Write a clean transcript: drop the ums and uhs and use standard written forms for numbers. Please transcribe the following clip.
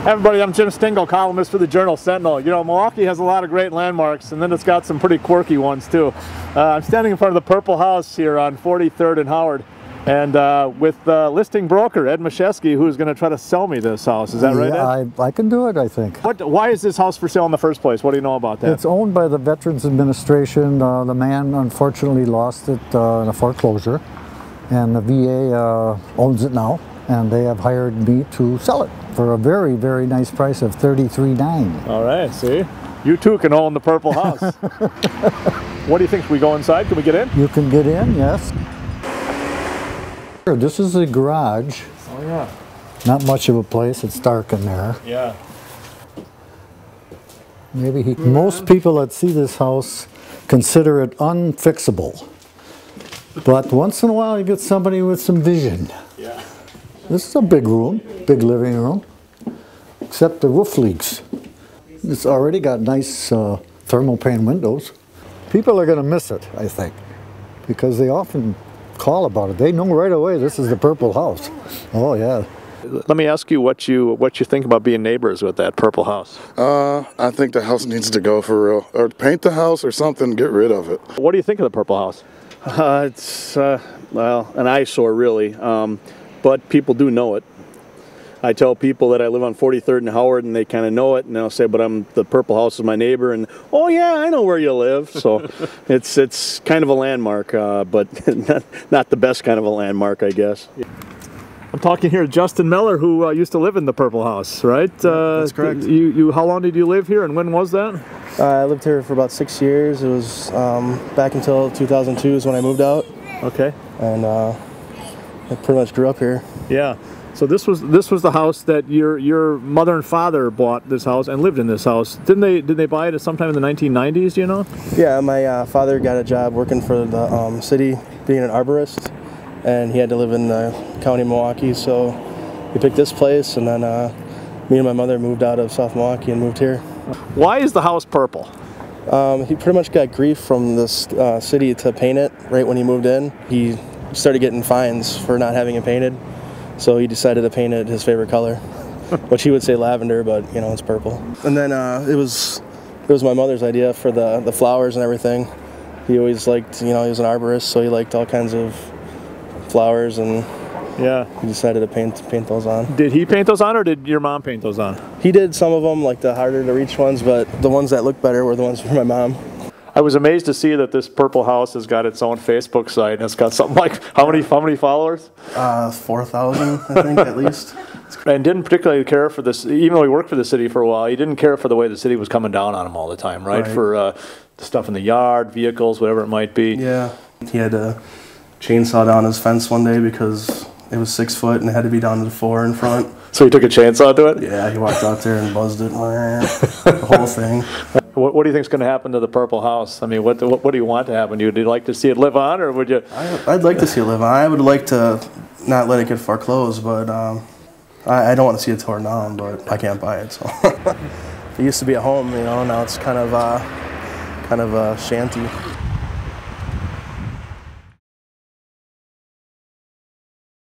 Hey everybody, I'm Jim Stingle, columnist for the Journal Sentinel. You know, Milwaukee has a lot of great landmarks, and then it's got some pretty quirky ones too. I'm standing in front of the Purple House here on 43rd and Howard, and with listing broker Ed Mashesky, who's going to try to sell me this house. Is that right, Ed? I can do it, I think. Why is this house for sale in the first place? What do you know about that? It's owned by the Veterans Administration. The man unfortunately lost it in a foreclosure, and the VA owns it now, and they have hired me to sell it for a very, very nice price of $33,900. All right, see? You too can own the Purple House. What do you think? Should we go inside? Can we get in? You can get in, yes. This is the garage. Oh, yeah. Not much of a place. It's dark in there. Yeah. Most people that see this house consider it unfixable. But once in a while you get somebody with some vision. Yeah. This is a big room, big living room, except the roof leaks. It's already got nice thermal pane windows. People are going to miss it, I think, because they often call about it. They know right away this is the Purple House. Oh yeah. Let me ask you what you think about being neighbors with that Purple House. I think the house needs to go for real, or paint the house or something. Get rid of it. What do you think of the Purple House? It's well, an eyesore really, but people do know it. I tell people that I live on 43rd and Howard, and they kind of know it, and they'll say, "But the Purple House is my neighbor," and "Oh yeah, I know where you live." So it's kind of a landmark, but not the best kind of a landmark, I guess. I'm talking here to Justin Miller, who used to live in the Purple House, right? That's correct. How long did you live here, and when was that? I lived here for about 6 years. It was back until 2002 is when I moved out. Okay. And I pretty much grew up here. Yeah. So this was the house that your mother and father bought this house and lived in this house. Did they buy it at sometime in the 1990s? Do you know? Yeah, my father got a job working for the city, being an arborist, and he had to live in the county of Milwaukee. So we picked this place, and then me and my mother moved out of South Milwaukee and moved here. Why is the house purple? He pretty much got grief from this city to paint it right when he moved in. He started getting fines for not having it painted. So he decided to paint it his favorite color, which he would say lavender, but you know, it's purple. And then it was my mother's idea for the flowers and everything. He always liked, you know, he was an arborist, so he liked all kinds of flowers, and yeah, he decided to paint those on. Did he paint those on, or did your mom paint those on? He did some of them, like the harder to reach ones, but the ones that looked better were the ones for my mom. I was amazed to see that this Purple House has got its own Facebook site, and it's got something like how many followers? 4,000, I think, at least. And didn't particularly care for this, even though he worked for the city for a while. He didn't care for the way the city was coming down on him all the time, right? For the stuff in the yard, vehicles, whatever it might be. Yeah, he had a chainsaw down his fence one day because it was 6 foot and it had to be down to 4 in front. So he took a chainsaw to it? Yeah, he walked out there and buzzed it, the whole thing. What do you think is going to happen to the Purple House? I mean, what do you want to happen? Would you like to see it live on, or would you? I'd like to see it live on. I would like to not let it get foreclosed, but I don't want to see it torn down, but I can't buy it. So it used to be a home, you know. Now it's kind of a shanty.